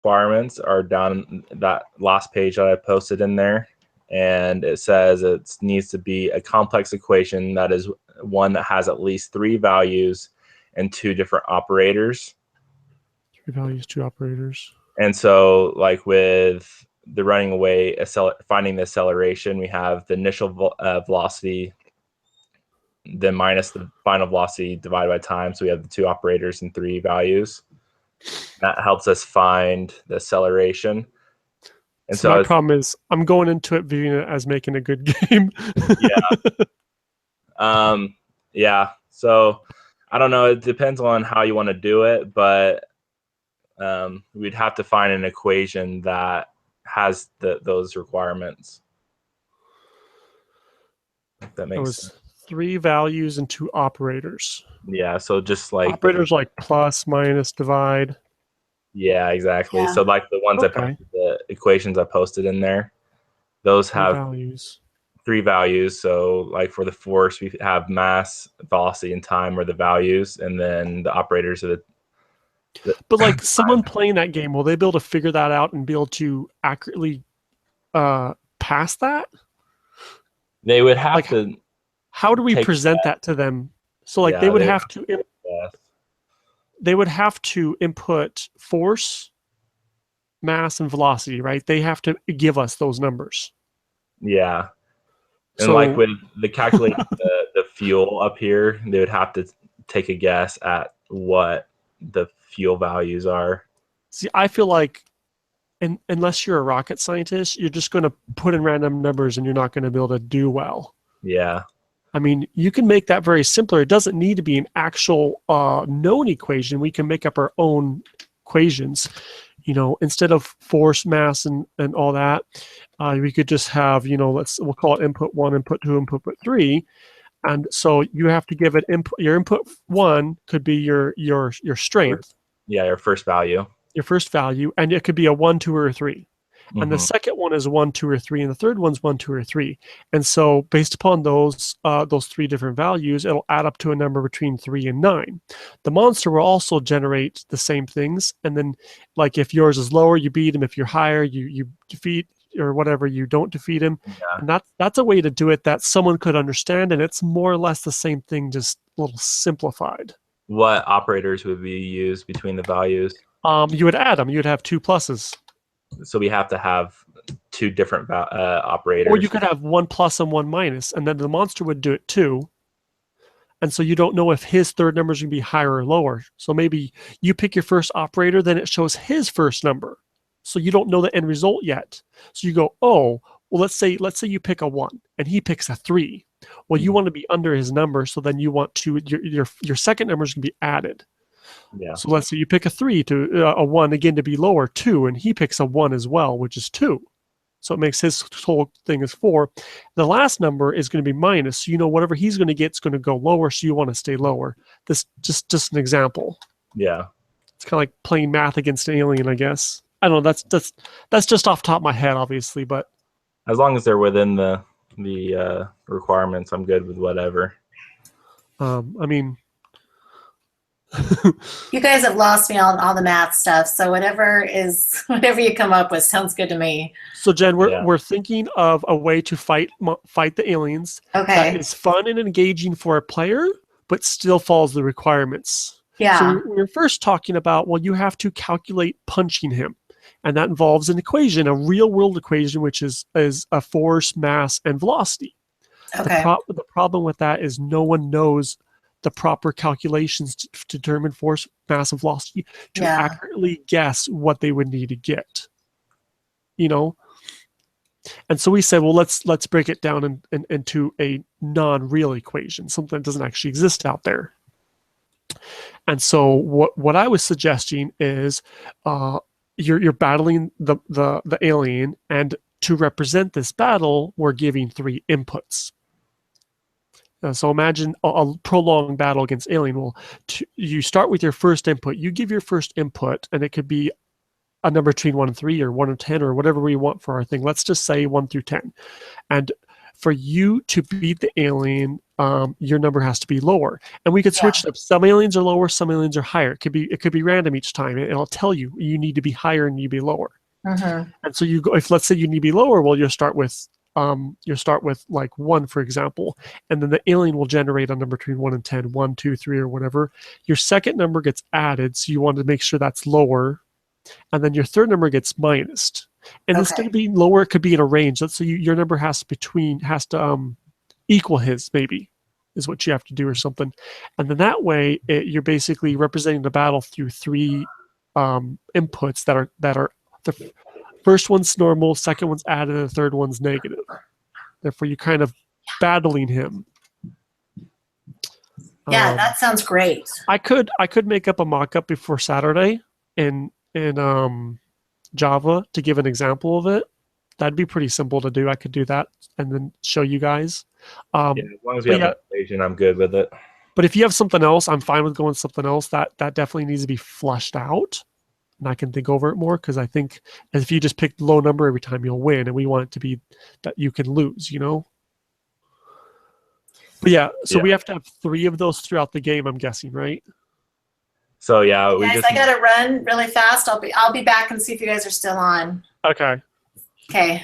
requirements are down that last page that I posted in there. And it says it needs to be a complex equation that is one that has at least 3 values and 2 different operators. 3 values, 2 operators. And so like with the running away, finding the acceleration, we have the initial velocity, then minus the final velocity divided by time. So we have the 2 operators and 3 values. That helps us find the acceleration. And so my problem is I'm going into it viewing it as making a good game. Yeah. So I don't know. It depends on how you want to do it, but we'd have to find an equation that has those requirements. If that makes sense. 3 values and 2 operators. Yeah. So just like operators like plus, minus, divide. Yeah, exactly. Yeah. So like the ones I posted, the equations I posted in there, those have 3 values. So like for the force, we have mass, velocity, and time are the values, and then the operators are the but like someone playing that game, will they be able to figure that out and be able to accurately pass that? They would have to. How do we present that to them? So like they would have to. They would have to input force, mass, and velocity, right? They have to give us those numbers. Yeah. And so, like with the calculating the fuel up here, they would have to take a guess at what the fuel values are. See, I feel like unless you're a rocket scientist, you're just going to put in random numbers and you're not going to be able to do well. Yeah. I mean, you can make that very simpler. It doesn't need to be an actual known equation. We can make up our own equations. You know, instead of force, mass, and all that, we could just have, you know, we'll call it input 1, input 2, input 3. And so you have to give it input. Your input 1 could be your strength. Yeah, your first value. Your first value, and it could be a 1, 2, or a 3. And the second one is 1, 2, or 3, and the third one's 1, 2, or 3. And so, based upon those 3 different values, it'll add up to a number between 3 and 9. The monster will also generate the same things, and then, like if yours is lower, you beat him. If you're higher, you defeat, or whatever, you don't defeat him. Yeah. And that's a way to do it that someone could understand, and it's more or less the same thing, just a little simplified. What operators would be used between the values? You would add them. You would have 2 pluses. So we have to have 2 different operators. Or you could have 1 plus and 1 minus, and then the monster would do it too. And so you don't know if his third number is going to be higher or lower. So maybe you pick your first operator, then it shows his first number. So you don't know the end result yet. So you go, oh, well, let's say you pick a 1 and he picks a 3. Well, you want to be under his number, so then you want to your second number is going to be added. Yeah. So let's say you pick a 3 to a 1 again to be lower, 2, and he picks a 1 as well, which is 2. So it makes his whole thing is 4. The last number is going to be minus. So you know whatever he's going to get is going to go lower, so you want to stay lower. This just an example. Yeah. It's kind of like playing math against an alien, I guess. I don't know. That's just off the top of my head, obviously, but as long as they're within the requirements, I'm good with whatever. I mean. You guys have lost me on all the math stuff, so whatever you come up with sounds good to me. So Jen, we're thinking of a way to fight the aliens. Okay. That is fun and engaging for a player, but still follows the requirements. Yeah. So we're first talking about, well, you have to calculate punching him, and that involves an equation, a real world equation, which is a force, mass, and velocity. Okay. The problem with that is no one knows the proper calculations to determine force, mass, and velocity to accurately guess what they would need to get. You know? And so we said, well, let's break it down into a non-real equation, something that doesn't actually exist out there. And so what I was suggesting is you're battling the alien, and to represent this battle, we're giving 3 inputs. So imagine a prolonged battle against alien. Well, you start with your first input. You give your first input, and it could be a number between 1 and 3, or 1 and 10, or whatever we want for our thing. Let's just say 1 through 10. And for you to beat the alien, your number has to be lower. And we could switch it up. Some aliens are lower, some aliens are higher. It could be random each time. It'll tell you need to be higher and you be lower. And so you go, if let's say you need to be lower, well, you'll start with like 1, for example, and then the alien will generate a number between 1 and 10, 1, 2, 3, or whatever. Your second number gets added, so you want to make sure that's lower, and then your third number gets minused. And instead of being lower, it could be in a range. Let's say your number has to equal his, maybe, is what you have to do or something. And then that way, you're basically representing the battle through 3 inputs that are the first one's normal, second one's added, and the third one's negative. Therefore, you're kind of battling him. Yeah, that sounds great. I could make up a mock-up before Saturday in Java to give an example of it. That'd be pretty simple to do. I could do that and then show you guys. As long as we have an equation, I'm good with it. But if you have something else, I'm fine with going something else. That definitely needs to be flushed out. And I can think over it more, because I think if you just pick the low number every time, you'll win, and we want it to be that you can lose, But we have to have 3 of those throughout the game, I'm guessing, right? So yeah, guys, I gotta run really fast. I'll be back and see if you guys are still on. Okay. Okay.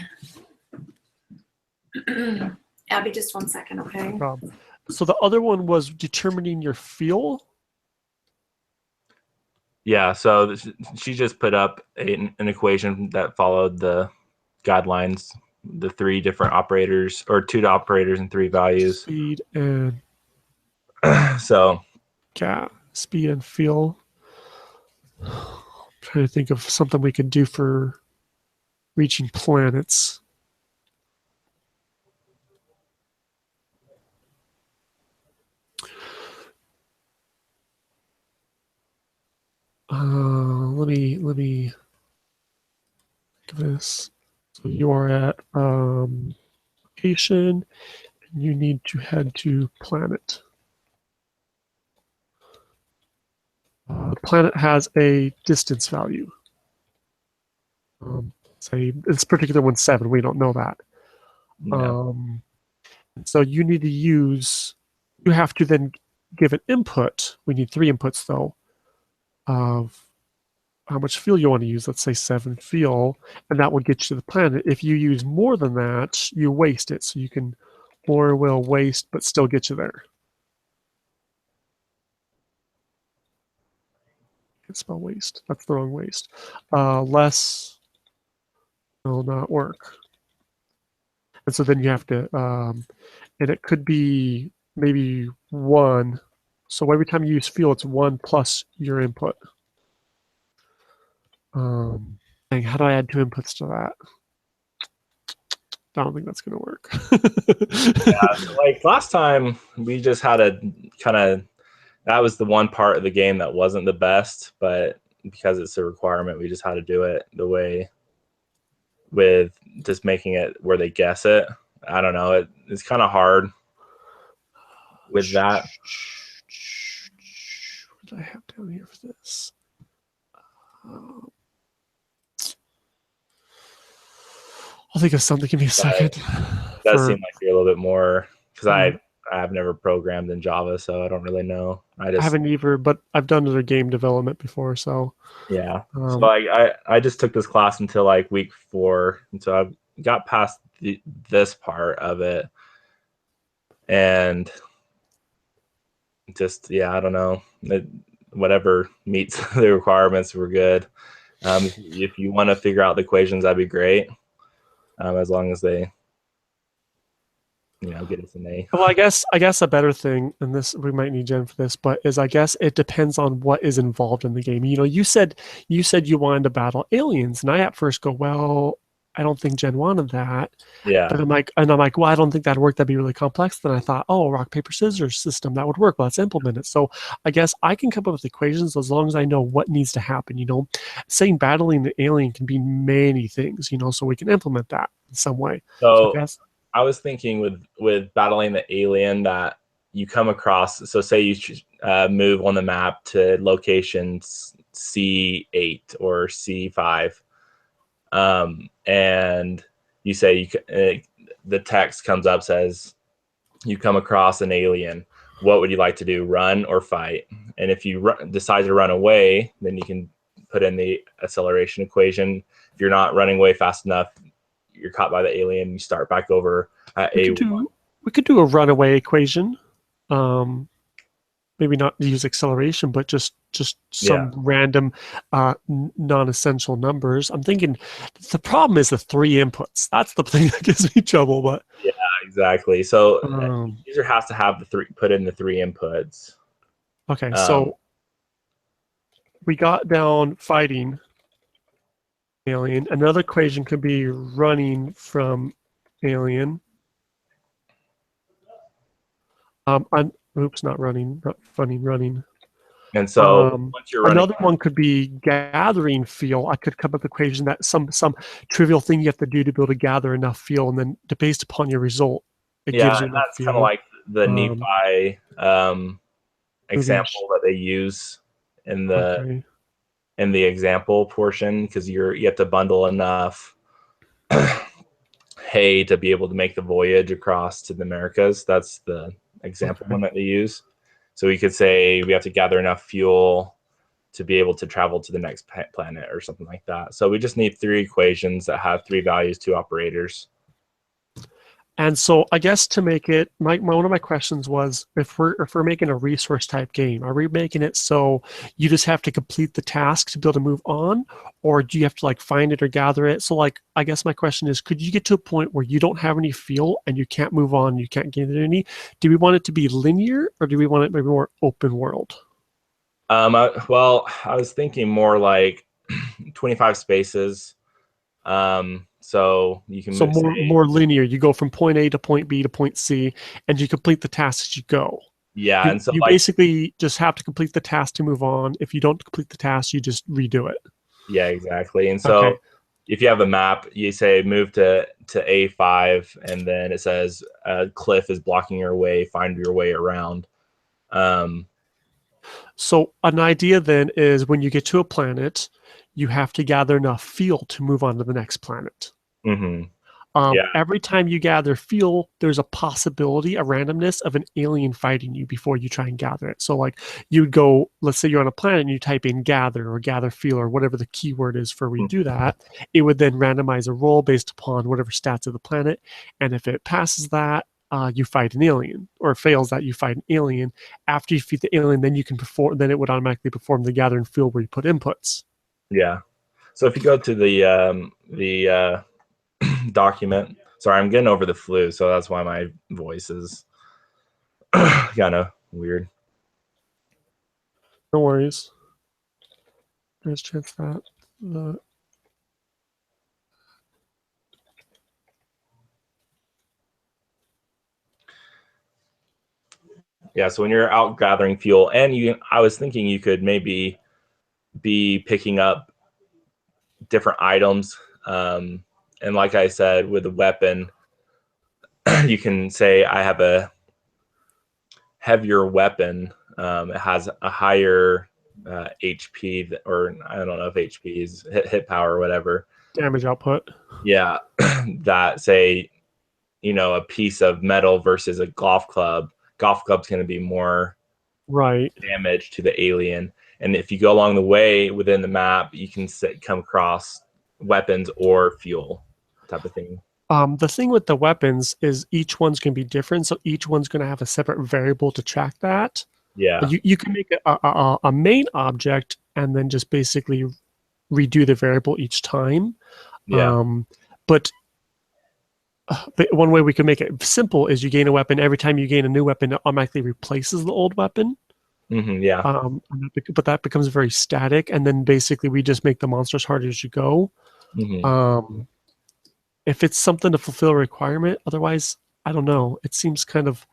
Abby, just 1 second, okay? No problem. So the other one was determining your feel. Yeah, so she just put up an equation that followed the guidelines, the 3 different operators, or 2 operators and 3 values. Speed and so speed and feel. I'm trying to think of something we could do for reaching planets. Let me think of this. So you are at location, and you need to head to planet. The planet has a distance value. Say this particular one's 7. We don't know that. No. So you need to use. You have to then give an input. We need 3 inputs though, of how much fuel you want to use. Let's say 7 fuel, and that would get you to the planet. If you use more than that, you waste it. So you can more will waste, but still get you there. I can't spell waste. That's the wrong waste. Less will not work. And so then you have to, and it could be maybe 1. So every time you use fuel, it's 1 plus your input. How do I add 2 inputs to that? I don't think that's going to work. Yeah, like last time, we just had a kind of, that was the one part of the game that wasn't the best, but because it's a requirement, we just had to do it the way with just making it where they guess it. I don't know. It's kind of hard with that. What did I have down here for this? I'll think of something. Give me a second. It does seem like you're a little bit more, because I've never programmed in Java, so I don't really know. I haven't either, but I've done other game development before, so yeah. So I just took this class until like week 4, and so I got past this part of it, and just I don't know. Whatever meets the requirements, we're good. If you want to figure out the equations, that'd be great. As long as they, get us an A. Well, I guess a better thing, and this we might need Jen for this, but is I guess it depends on what is involved in the game. You said you wanted to battle aliens, and I at first go, well, I don't think Jen wanted that. Yeah. But I'm like, well, I don't think that'd work. That'd be really complex. Then I thought, oh, rock, paper, scissors system, that would work. Well, let's implement it. So I guess I can come up with equations as long as I know what needs to happen. Saying battling the alien can be many things, so we can implement that in some way. So I was thinking with battling the alien that you come across. So say you move on the map to location C8 or C5. And you say the text comes up, says you come across an alien. What would you like to do, run or fight? And if you decide to run away, then you can put in the acceleration equation. If you're not running away fast enough, you're caught by the alien. You start back over at A1. We could do a runaway equation. Maybe not use acceleration, but just some random non-essential numbers. I'm thinking the problem is the 3 inputs. That's the thing that gives me trouble. But yeah, exactly. So user has to have put in the 3 inputs. Okay, so we got down fighting alien. Another equation could be running from alien. Oops, not running, not funny, running. And so once you're running, another one could be gathering fuel. I could come up with an equation that some trivial thing you have to do to be able to gather enough fuel, and then based upon your result, it gives you enough that's fuel. kind of like the Nephi example that they use in the example portion, because you have to bundle enough hay to be able to make the voyage across to the Americas. That's the example one that they use. So we could say we have to gather enough fuel to be able to travel to the next planet or something like that. So we just need 3 equations that have 3 values, 2 operators. And so I guess to make it, one of my questions was, if we're making a resource type game, are we making it so you just have to complete the task to be able to move on, or do you have to like find it or gather it? So like, I guess my question is, could you get to a point where you don't have any fuel and you can't move on, you can't gain any? Do we want it to be linear, or do we want it maybe more open world? Well, I was thinking more like 25 spaces. So you can more linear. You go from point A to point B to point C, and you complete the tasks as you go. Yeah, and so you basically just have to complete the task to move on. If you don't complete the task, you just redo it. Yeah, exactly. And so if you have a map, you say move to A5, and then it says a cliff is blocking your way. Find your way around. So an idea then is, when you get to a planet, you have to gather enough fuel to move on to the next planet. Every time you gather fuel, there's a possibility, a randomness of an alien fighting you before you try and gather it. So like, you would go, let's say you're on a planet and you type in gather or gather fuel or whatever the keyword is for we do that. It would then randomize a roll based upon whatever stats of the planet. And if it passes that, you fight an alien, or fails that, you fight an alien. After you defeat the alien, then you can perform. Then it would automatically perform the gather and fuel where you put inputs. Yeah. So if you go to the document, sorry, I'm getting over the flu, so that's why my voice is kind of weird. No worries. There's a chance that Yeah, so when you're out gathering fuel, and I was thinking you could maybe be picking up different items. And like I said, with a weapon, you can say I have a heavier weapon. It has a higher HP, or I don't know if HP is hit power or whatever. Damage output. Yeah, that say, a piece of metal versus a golf club. Golf club's going to be more damage to the alien. And if you go along the way within the map, you can come across weapons or fuel type of thing. The thing with the weapons is each one's going to be different, so each one's going to have a separate variable to track that. Yeah. You can make a main object and then just basically redo the variable each time. Yeah. But one way we can make it simple is you gain a weapon. Every time you gain a new weapon, it automatically replaces the old weapon. Yeah. But that becomes very static, and then basically we just make the monsters harder as you go. If it's something to fulfill a requirement, otherwise, I don't know. It seems kind of,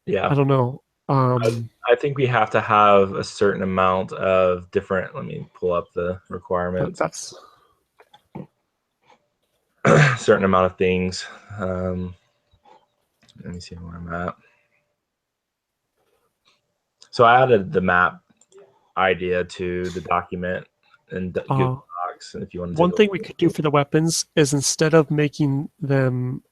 I don't know. I think we have to have a certain amount of different. Let me pull up the requirements. That's certain amount of things. Let me see where I'm at. So I added the map idea to the document in Google box. If you want to One thing we could do for the weapons is instead of making them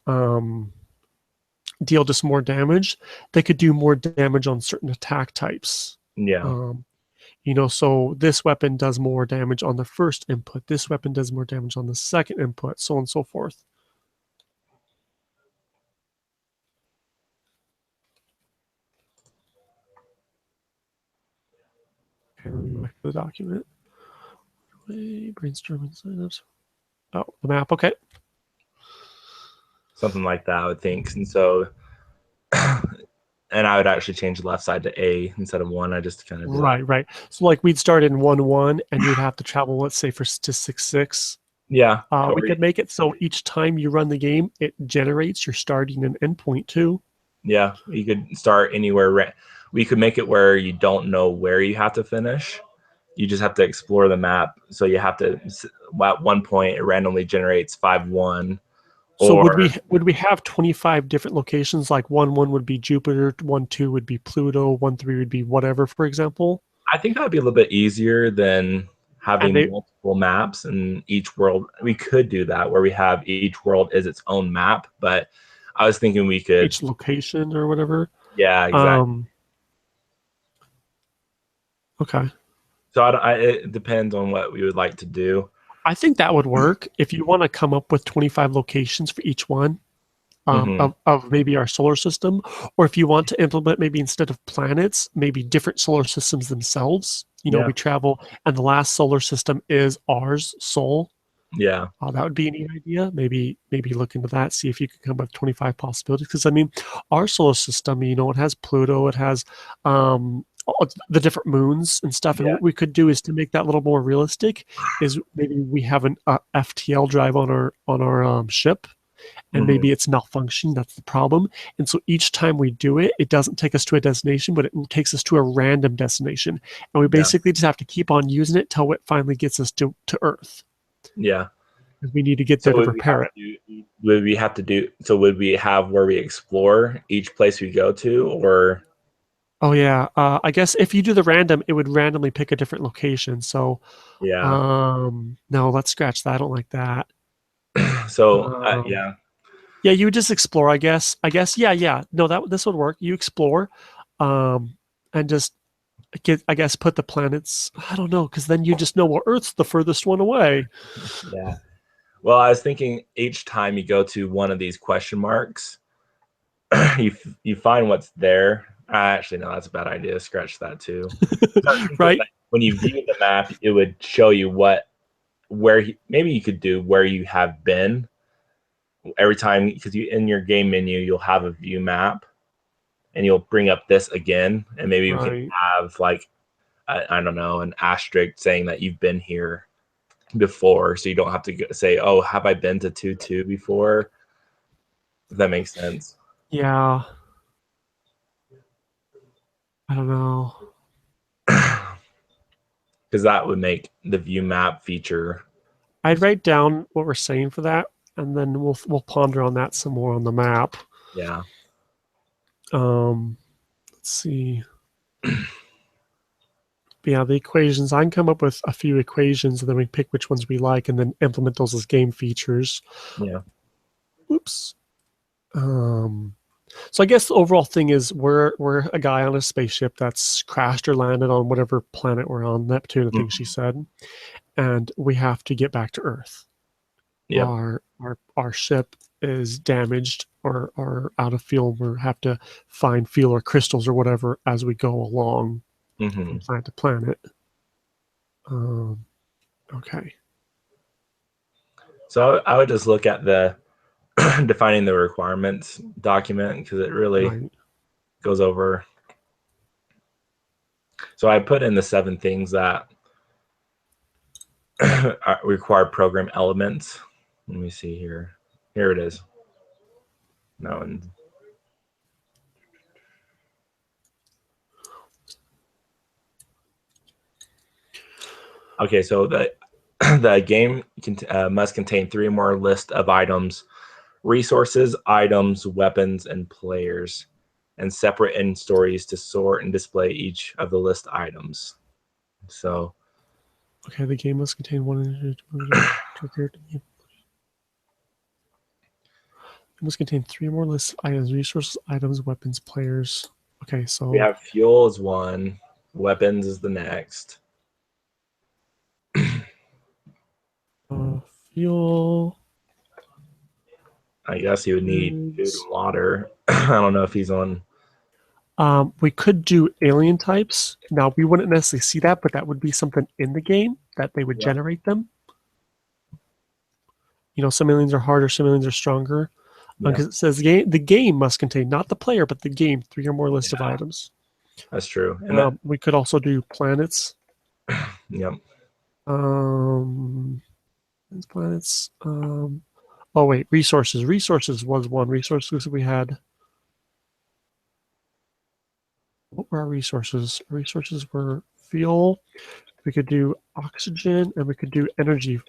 deal just more damage, they could do more damage on certain attack types. Yeah. You know, so this weapon does more damage on the first input. This weapon does more damage on the second input, so on and so forth. Back to the document. Brainstorming signups. Oh, the map. Okay. Something like that, I would think. And so, and I would actually change the left side to A instead of 1. I just kind of right. So like we'd start in 1-1, and you'd have to travel, let's say, to 6-6. Yeah. We could make it so each time you run the game, it generates your starting and end point too. Yeah, you could start anywhere. We could make it where you don't know where you have to finish. You just have to explore the map. So you have to, at one point, it randomly generates 5-1. So would we have 25 different locations? Like 1-1 would be Jupiter, 1-2 would be Pluto, 1-3 would be whatever, for example? I think that would be a little bit easier than having multiple maps in each world. We could do that where we have each world is its own map, but I was thinking we could each location or whatever. Yeah, exactly. Okay. So it depends on what we would like to do. I think that would work if you want to come up with 25 locations for each one of maybe our solar system, or if you want to implement maybe instead of planets, maybe different solar systems themselves. You know, we travel, and the last solar system is ours, Sol. Yeah. That would be a neat idea. Maybe look into that, see if you could come up with 25 possibilities. Because I mean, our solar system, you know, it has Pluto, it has all the different moons and stuff. And what we could do is to make that a little more realistic. Is maybe we have an FTL drive on our ship, and maybe it's malfunctioning. That's the problem. And so each time we do it, it doesn't take us to a destination, but it takes us to a random destination. And we basically just have to keep on using it till it finally gets us to Earth. Yeah. We need to get there to repair it. Would we have to do, so would we have where we explore each place we go to, or? Oh yeah. I guess if you do the random, it would randomly pick a different location. So no, let's scratch that. I don't like that. So yeah. Yeah, you would just explore, I guess. Yeah. No, this would work. You explore, and just put the planets. I don't know, because then you just know, well, Earth's the furthest one away. Yeah. Well, I was thinking each time you go to one of these question marks, you find what's there. Actually, no, that's a bad idea. Scratch that too. Right. When you view the map, it would show you maybe you could do where you have been every time, because in your game menu you'll have a view map, and you'll bring up this again, and maybe you can have like I don't know, an asterisk saying that you've been here before, so you don't have to say, oh, have I been to 2-2 before? If that makes sense. Yeah. I don't know. Because that would make the view map feature. I'd write down what we're saying for that, and then we'll ponder on that some more on the map. Yeah. Let's see. Yeah, the equations. I can come up with a few equations, and then we pick which ones we like, and then implement those as game features. Yeah. Oops. So I guess the overall thing is we're a guy on a spaceship that's crashed or landed on whatever planet we're on, Neptune, I think she said, and we have to get back to Earth. Yeah. Our ship is damaged or out of fuel. We have to find fuel or crystals or whatever as we go along from planet to planet. Okay. So I would just look at the defining the requirements document, because it really goes over. So I put in the 7 things that require program elements. Let me see here. Here it is. No. Okay, so the game must contain 3 or more list of items, resources, items, weapons, and players, and separate end stories to sort and display each of the list items. So Okay, the game must contain one triggered. It must contain 3 or more lists of items, resources, items, weapons, players. Okay, so We have fuel is one, weapons is the next. fuel. I guess he would need food and water. I don't know if he's on. We could do alien types. Now, we wouldn't necessarily see that, but that would be something in the game that they would generate them. You know, some aliens are harder, some aliens are stronger. Because it says the game must contain, not the player, but the game, 3 or more list of items. That's true. And we could also do planets. Yep. Planets. Oh, wait, resources. Resources was one. Resources we had. What were our resources? Our resources were fuel. We could do oxygen, and we could do energy.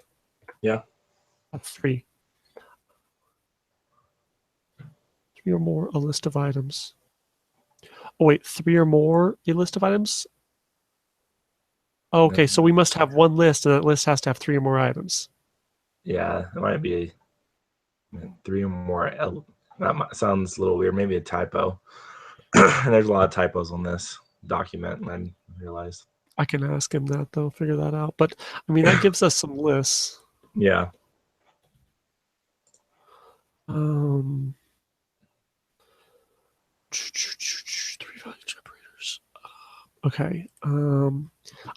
Yeah. That's 3. 3 or more, a list of items. Oh, wait, 3 or more, a list of items? Oh, okay, so we must have one list, and that list has to have 3 or more items. Yeah, it might be 3 or more. That sounds a little weird. Maybe a typo. There's a lot of typos on this document, and I realized. I can ask him that, though, figure that out. But, I mean, that gives us some lists. Yeah. Three value generators. Okay.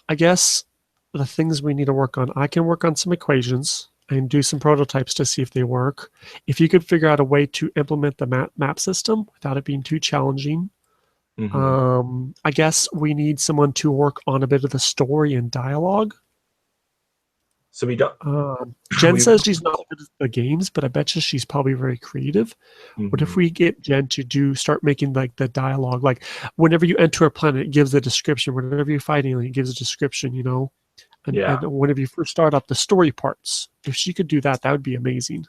I guess the things we need to work on, I can work on some equations and do some prototypes to see if they work. If you could figure out a way to implement the map system without it being too challenging. I guess we need someone to work on a bit of the story and dialogue. So we don't. Jen says she's not good at the games, but I bet you she's probably very creative. What if we get Jen to start making like the dialogue? Like whenever you enter a planet, it gives a description. Whenever you're fighting, it gives a description, you know? And whenever you first start up, the story parts. If she could do that, that would be amazing.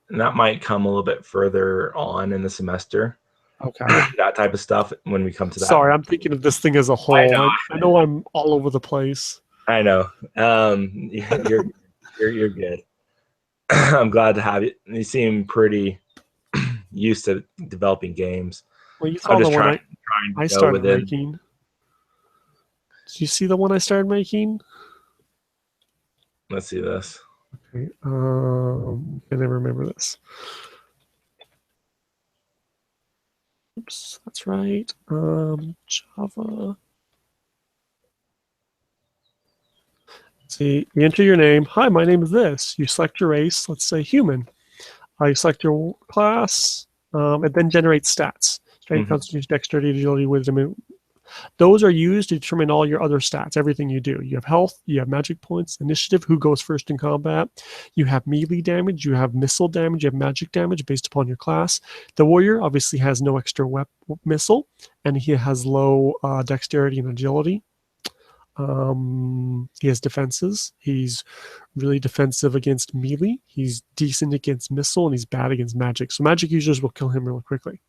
And that might come a little bit further on in the semester. Okay. That type of stuff when we come to that. Sorry, I'm thinking of this thing as a whole. I know I'm all over the place. I know. You're good. I'm glad to have you. You seem pretty used to developing games. Well, you saw the one I started making. Did you see the one I started making? Let's see this. Okay. I never remember this. Oops, that's right. Java. See, you enter your name. Hi, my name is this. You select your race. Let's say human. You select your class, and then generate stats. Strength, constitution, dexterity, agility, wisdom. Those are used to determine all your other stats, everything you do. You have health, you have magic points, initiative, who goes first in combat. You have melee damage, you have missile damage, you have magic damage based upon your class. The warrior obviously has no extra missile, and he has low dexterity and agility. He has defenses. He's really defensive against melee. He's decent against missile, and he's bad against magic. So magic users will kill him really quickly.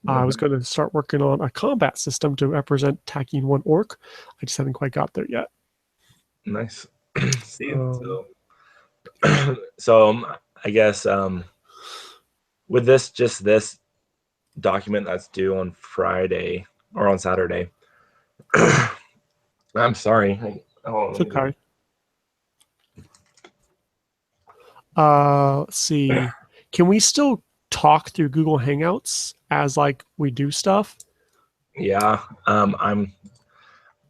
I was going to start working on a combat system to represent attacking one orc. I just haven't quite got there yet. Nice. See, so I guess with this document that's due on Friday or on Saturday. I'm sorry. It's okay. Let's see. Can we still talk through Google Hangouts as like we do stuff? Yeah. I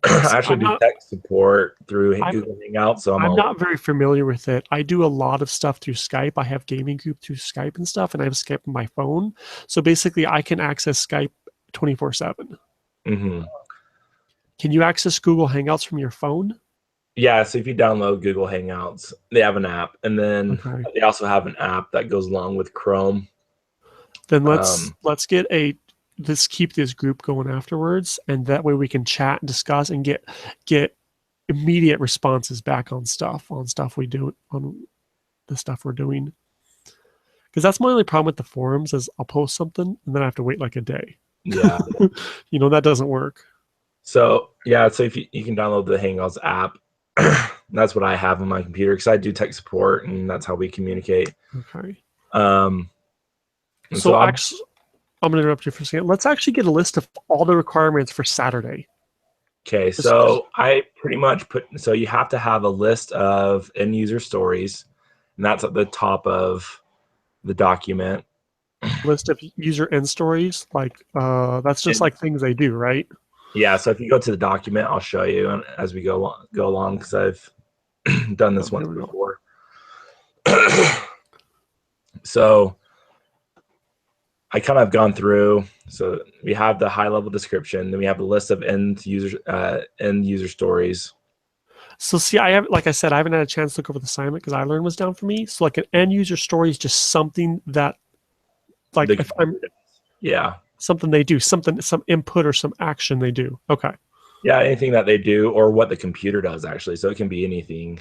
actually do tech support through Google Hangouts, so I'm not very familiar with it. I do a lot of stuff through Skype. I have gaming group through Skype and stuff, and I have Skype on my phone. So basically, I can access Skype 24/7. Can you access Google Hangouts from your phone? Yeah, so if you download Google Hangouts, they have an app, and then they also have an app that goes along with Chrome. Then let's keep this group going afterwards, and that way we can chat and discuss and get immediate responses back on stuff we do on the stuff we're doing. Because that's my only problem with the forums is I'll post something and then I have to wait like a day. Yeah, that doesn't work. So Yeah, so if you can download the Hangouts app. That's what I have on my computer because I do tech support, and that's how we communicate. Okay. And So actually, I'm going to interrupt you for a second. Let's actually get a list of all the requirements for Saturday. Okay, so I pretty much so you have to have a list of end user stories, and that's at the top of the document. List of user end stories, like that's just like things they do, right? Yeah, so if you go to the document, I'll show you as we go along because I've done this once before. So I kind of gone through. So we have the high level description, then we have a list of end user stories. So see, I have, like I said, I haven't had a chance to look over the assignment because iLearn was down for me. So like an end user story is just something that, like, if I'm, something they do, some input or some action they do. Okay. Yeah, anything that they do or what the computer does actually. So it can be anything.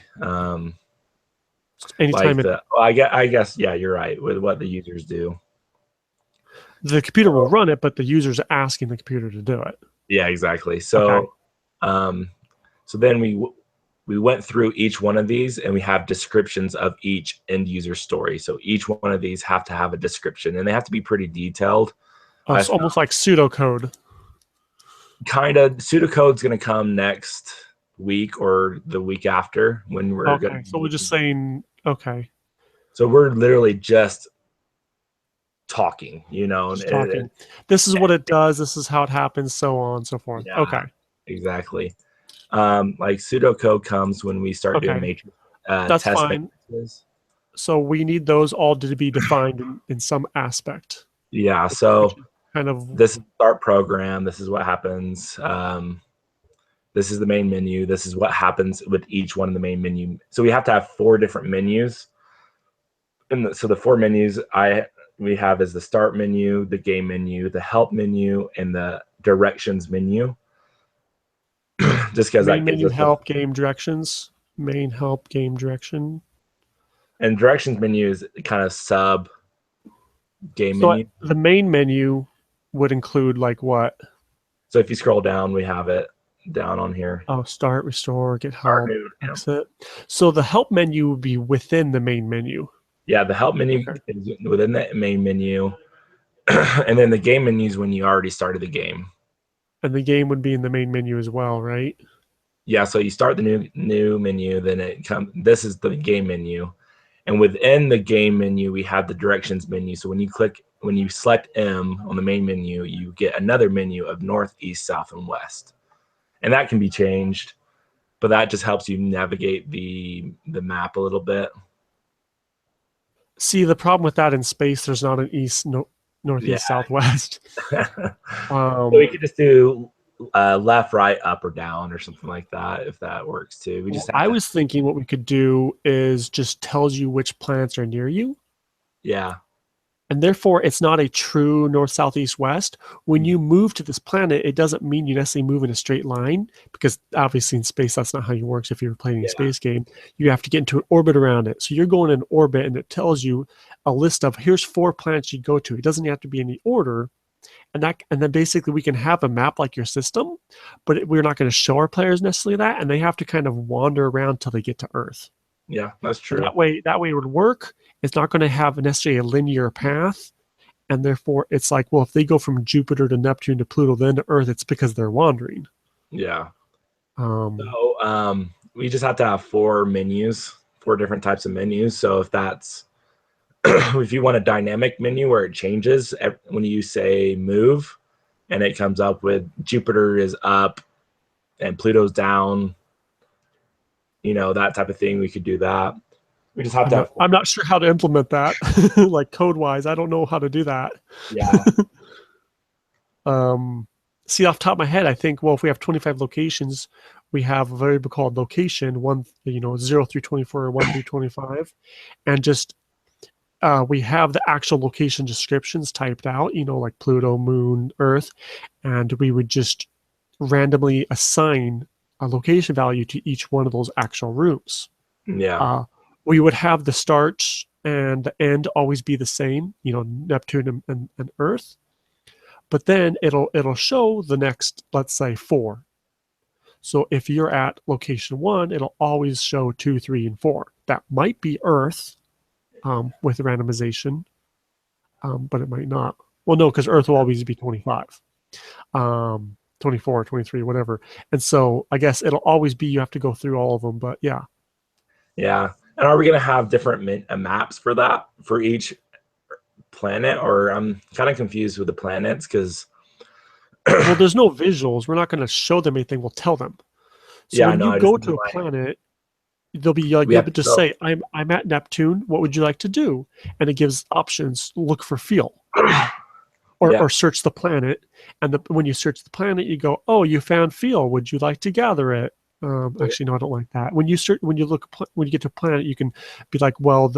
Anytime like I guess yeah, you're right with what the users do. The computer will run it, but the user's asking the computer to do it. Yeah, exactly. So, so then we went through each one of these, and we have descriptions of each end user story. So each one of these have to have a description, and they have to be pretty detailed. It's almost like pseudocode. Kind of. Pseudocode's going to come next week or the week after when we're going. So we're just saying, okay. So we're literally just talking, talking. This is what it does. This is how it happens. So on and so forth. Yeah, okay. Exactly. Like pseudocode comes when we start doing matrix. That's fine. Matrices. So we need those all to be defined in some aspect. Yeah. So kind of this is start program. This is what happens. This is the main menu. This is what happens with each one of the main menu. So we have to have 4 different menus. And so the 4 menus we have is the start menu, the game menu, the help menu, and the directions menu. Just because main menu, help, game directions, main help, game direction. And directions menu is kind of sub game menu. The main menu would include like what? So if you scroll down, we have it down on here. Oh, start, restore, get help, exit. So the help menu would be within the main menu. Yeah, the help menu is within the main menu. And then the game menu is when you already started the game. And the game would be in the main menu as well, right? Yeah, so you start the new menu, then this is the game menu. And within the game menu, we have the directions menu. So when you select M on the main menu, you get another menu of north, east, south, and west. And that can be changed, but that just helps you navigate the map a little bit. See, the problem with that in space, there's not an east, northeast, southwest. So we could just do left, right, up, or down, or something like that, if that works too. I was thinking what we could do is just tells you which planets are near you. Yeah. And therefore, it's not a true north, south, east, west. When you move to this planet, it doesn't mean you necessarily move in a straight line, because obviously in space, that's not how it works. If you're playing a space game, you have to get into an orbit around it. So you're going in orbit, and it tells you a list of, here's 4 planets you go to. It doesn't have to be in the order. And then basically we can have a map like your system, but we're not going to show our players necessarily that, and they have to kind of wander around till they get to Earth. Yeah, that's true. And that way it would work. It's not going to have necessarily a linear path, and therefore it's like, well, if they go from Jupiter to Neptune to Pluto then to Earth, it's because they're wandering. Yeah. So we just have to have 4 menus, 4 different types of menus. So if you want a dynamic menu where it changes when you say move, and it comes up with Jupiter is up and Pluto's down, that type of thing, we could do that. We just have to have. I'm not sure how to implement that, like code-wise. I don't know how to do that. Yeah. See, off the top of my head, I think, well, if we have 25 locations, we have a variable called location, 0 through 24 or 1 through 25, and just we have the actual location descriptions typed out, like Pluto, Moon, Earth, and we would just randomly assign a location value to each one of those actual rooms. Yeah. We would have the start and the end always be the same, Neptune and Earth. But then it'll show the next, let's say 4. So if you're at location 1, it'll always show 2, 3, and 4. That might be Earth with randomization, but it might not. Well, no, because Earth will always be 25, 24, 23, whatever. And so I guess it'll always be, you have to go through all of them, but yeah. Yeah. And are we going to have different maps for that, for each planet? Or I'm kind of confused with the planets because... Well, there's no visuals. We're not going to show them anything. We'll tell them. So yeah, when no, you go to a planet, they'll be like, you'll just say, I'm at Neptune. What would you like to do? And it gives options. Look for fuel, or search the planet. And when you search the planet, you go, oh, you found fuel. Would you like to gather it? Actually, no, I don't like that. When you get to a planet, you can be like, well,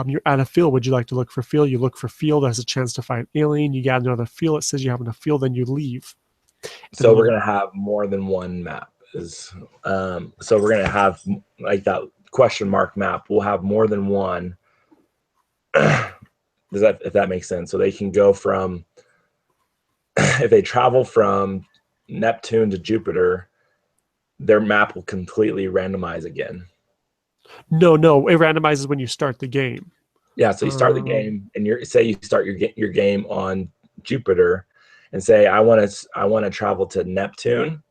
you're at a field. Would you like to look for fuel? You look for fuel. There's a chance to find alien. You gather another fuel. It says you have enough fuel. Then you leave. So we're going to have more than one map. So we're going to have like that question mark map. We'll have more than one. If that makes sense. So they can go from, if they travel from Neptune to Jupiter, their map will completely randomize again. No, it randomizes when you start the game. Yeah, so you start the game, and you start your game on Jupiter, and say I want to travel to Neptune.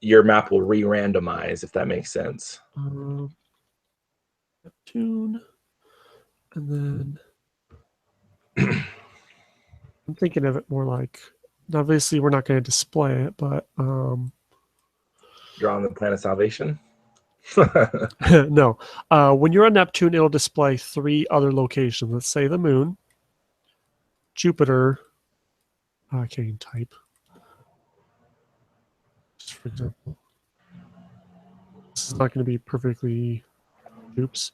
Your map will re-randomize, if that makes sense. Neptune, and then I'm thinking of it more like, obviously we're not going to display it, but Draw on the planet Salvation. no. When you're on Neptune, it'll display 3 other locations. Let's say the moon, Jupiter. I can't even type. Just for example, this is not going to be perfectly. Oops.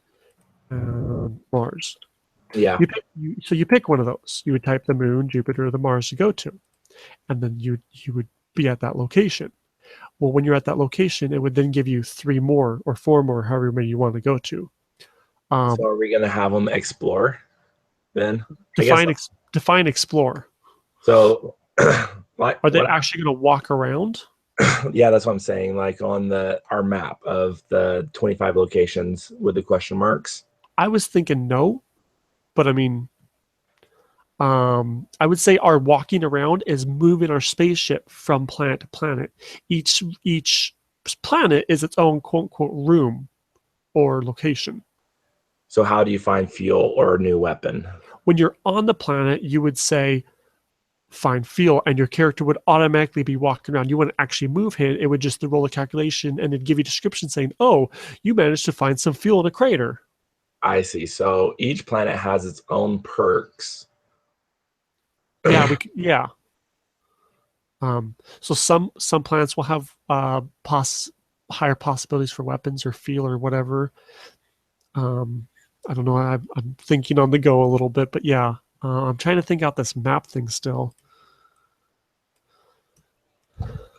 Mars. Yeah. So you pick one of those. You would type the moon, Jupiter, the Mars to go to, and then you would be at that location. Well, when you're at that location, it would then give you 3 more or 4 more, however many you want to go to. So are we going to have them explore then? Define explore. So are they actually going to walk around? Yeah, that's what I'm saying. Like on our map of the 25 locations with the question marks. I was thinking no, but I mean, I would say our walking around is moving our spaceship from planet to planet. Each planet is its own quote unquote room or location. So how do you find fuel or a new weapon? When you're on the planet, you would say find fuel, and your character would automatically be walking around. You wouldn't actually move him. It would just roll a calculation and it'd give you a description saying, oh, you managed to find some fuel in a crater. I see. So each planet has its own perks. Yeah. So some planets will have higher possibilities for weapons or fuel or whatever. I don't know. I'm thinking on the go a little bit, but yeah. I'm trying to think out this map thing still.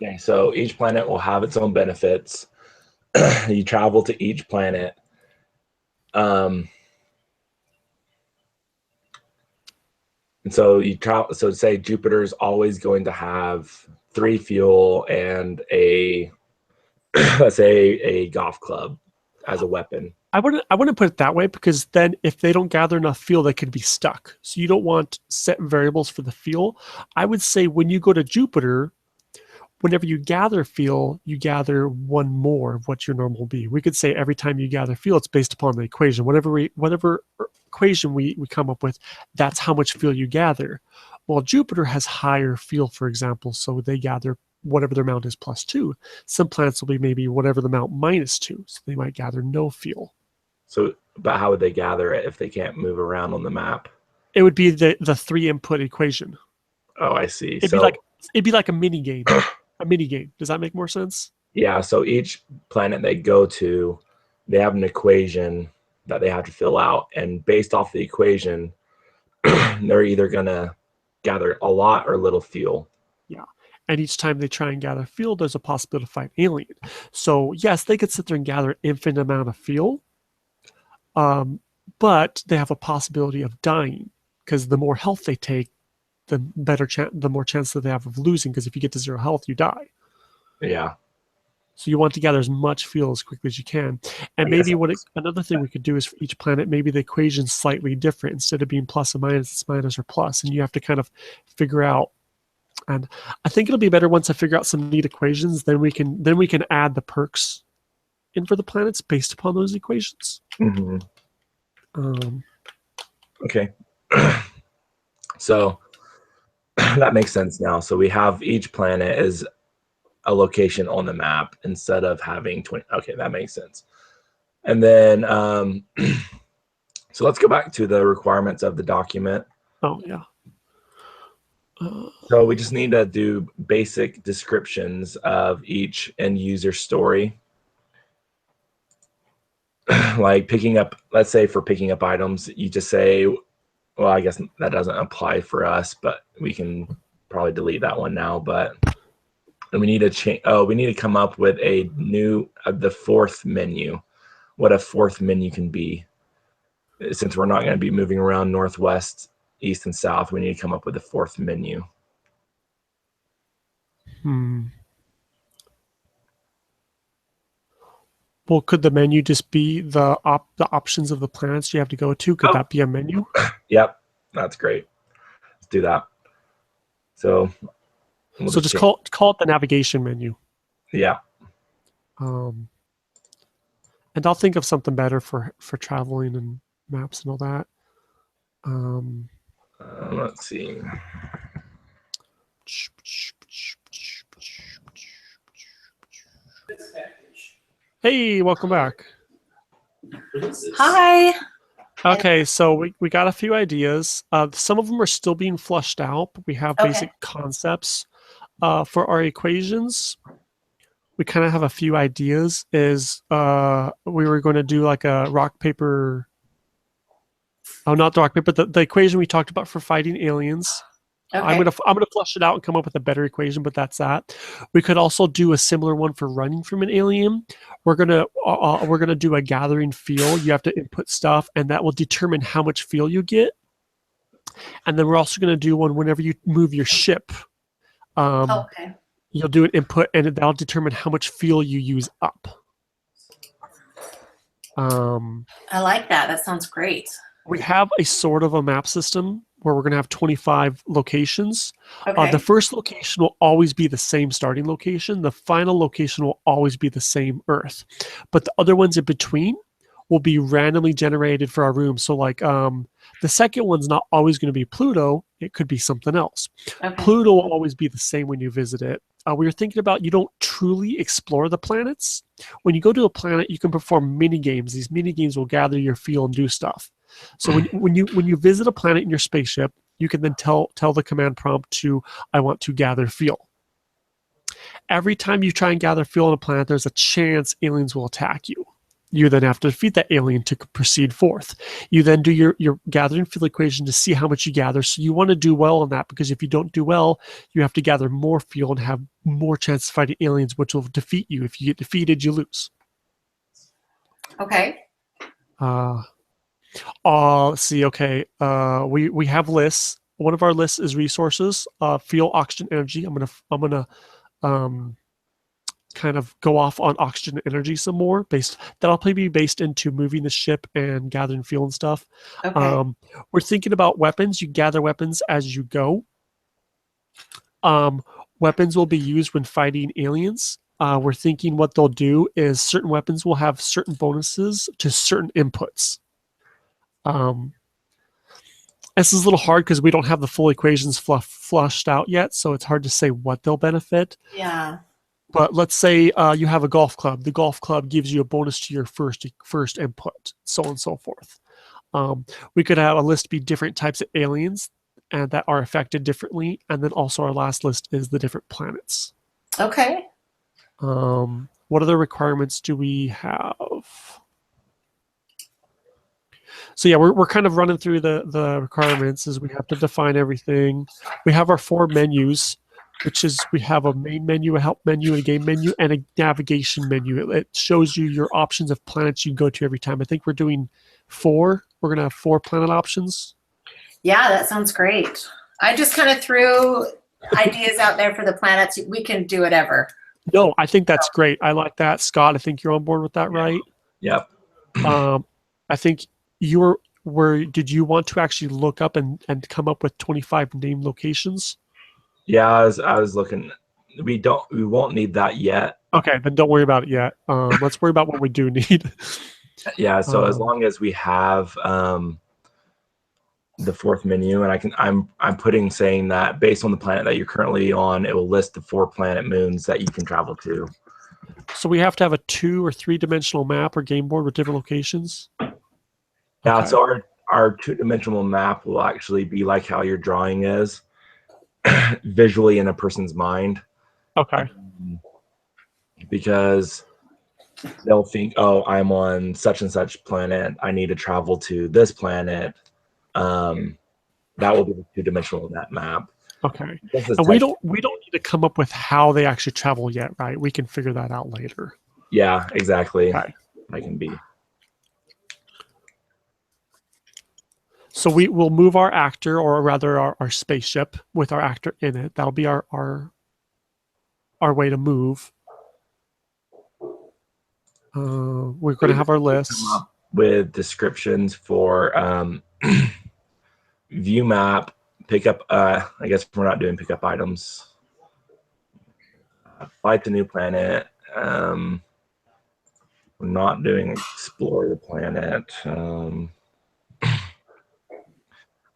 Okay, so each planet will have its own benefits. You travel to each planet. And so you travel. So say Jupiter is always going to have 3 fuel and let's say a golf club as a weapon. I wouldn't put it that way, because then if they don't gather enough fuel, they could be stuck. So you don't want set variables for the fuel. I would say when you go to Jupiter, whenever you gather fuel, you gather 1 more of what your normal will be. We could say every time you gather fuel, it's based upon the equation. Whatever equation we come up with, that's how much fuel you gather. Well, Jupiter has higher fuel, for example, so they gather whatever their amount is +2. Some planets will be maybe whatever the amount -2, so they might gather no fuel. So, but how would they gather it if they can't move around on the map? It would be the 3-input equation. Oh, I see. It'd be like a mini game. A mini game. Does that make more sense? Yeah. So each planet they go to, they have an equation that they have to fill out, and based off the equation, they're either gonna gather a lot or little fuel. Yeah. And each time they try and gather fuel, there's a possibility to find alien. So yes, they could sit there and gather an infinite amount of fuel. But they have a possibility of dying, because the more health they take, the more chance that they have of losing, because if you get to 0 health, you die. Yeah. So you want to gather as much fuel as quickly as you can. And maybe another thing we could do is for each planet, maybe the equation's slightly different. Instead of being plus and minus, it's minus or plus. And you have to kind of figure out. And I think it'll be better once I figure out some neat equations. Then we can add the perks in for the planets based upon those equations. Mm-hmm. Okay. So that makes sense now. So we have each planet is a location on the map instead of having 20. Okay, that makes sense. And then, so let's go back to the requirements of the document. Oh, yeah. So we just need to do basic descriptions of each end user story. Like picking up, let's say for picking up items, you just say, well, I guess that doesn't apply for us, but we can probably delete that one now. But we need to change. Oh, we need to come up with a new the fourth menu. What a fourth menu can be. Since we're not going to be moving around northwest, east, and south, we need to come up with a fourth menu. Well, could the menu just be the options of the planets you have to go to? Could that be a menu? Yep, that's great. Let's do that. So just call it the navigation menu. Yeah. And I'll think of something better for traveling and maps and all that. Let's see. Hey, welcome back. Hi. Okay, so we got a few ideas. Some of them are still being flushed out, but we have basic concepts. For our equations, we kind of have a few ideas. We were going to do like a rock, paper... Oh, not the rock, paper, but the equation we talked about for fighting aliens. Okay. I'm gonna flush it out and come up with a better equation, but that's that. We could also do a similar one for running from an alien. We're gonna do a gathering fuel. You have to input stuff, and that will determine how much fuel you get. And then we're also gonna do one whenever you move your ship. You'll do an input, and that'll determine how much fuel you use up. I like that. That sounds great. We have a sort of a map system where we're going to have 25 locations. Okay. The first location will always be the same starting location. The final location will always be the same Earth. But the other ones in between will be randomly generated for our room. So like the second one's not always going to be Pluto. It could be something else. Okay. Pluto will always be the same when you visit it. We were thinking about you don't truly explore the planets. When you go to a planet, you can perform mini games. These mini games will gather your fuel and do stuff. So when you visit a planet in your spaceship, you can then tell the command prompt to, I want to gather fuel. Every time you try and gather fuel on a planet, there's a chance aliens will attack you. You then have to defeat that alien to proceed forth. You then do your gathering fuel equation to see how much you gather. So you want to do well on that, because if you don't do well, you have to gather more fuel and have more chance of fighting aliens, which will defeat you. If you get defeated, you lose. Okay. Let's see. Okay. We have lists. One of our lists is resources, fuel, oxygen, energy. I'm gonna kind of go off on oxygen and energy some more. That'll probably be based into moving the ship and gathering fuel and stuff. Okay. We're thinking about weapons. You gather weapons as you go. Weapons will be used when fighting aliens. We're thinking what they'll do is certain weapons will have certain bonuses to certain inputs. This is a little hard because we don't have the full equations flushed out yet, so it's hard to say what they'll benefit. Yeah. But let's say you have a golf club. The golf club gives you a bonus to your first input, so on and so forth. We could have a list be different types of aliens and that are affected differently, and then also our last list is the different planets. Okay. What other requirements do we have? So yeah, we're kind of running through the requirements. Is we have to define everything. We have our 4 menus, which is we have a main menu, a help menu, a game menu, and a navigation menu. It shows you your options of planets you go to every time. I think we're doing 4. We're going to have 4 planet options. Yeah, that sounds great. I just kind of threw ideas out there for the planets. We can do whatever. No, I think that's great. I like that. Scott, I think you're on board with that, right? Yep. I think did you want to actually look up and come up with 25 named locations? Yeah, I was looking. We won't need that yet. Okay, then don't worry about it yet. Let's worry about what we do need. Yeah, so as long as we have the fourth menu, and I'm putting saying that based on the planet that you're currently on, it will list the 4 planet moons that you can travel to. So we have to have a 2 or 3-dimensional map or game board with different locations? Yeah, Okay. so our 2-dimensional map will actually be like how your drawing is, visually in a person's mind. Okay. Because they'll think, oh, I'm on such and such planet. I need to travel to this planet. That will be the 2-dimensional map. Okay. And we don't need to come up with how they actually travel yet, right? We can figure that out later. Yeah, exactly. Okay. I can be. So we'll move our actor, or rather our spaceship with our actor in it. That'll be our way to move. We're going to have our lists. With descriptions for view map, pickup. I guess we're not doing pickup items. Flight to new planet. We're not doing explore the planet.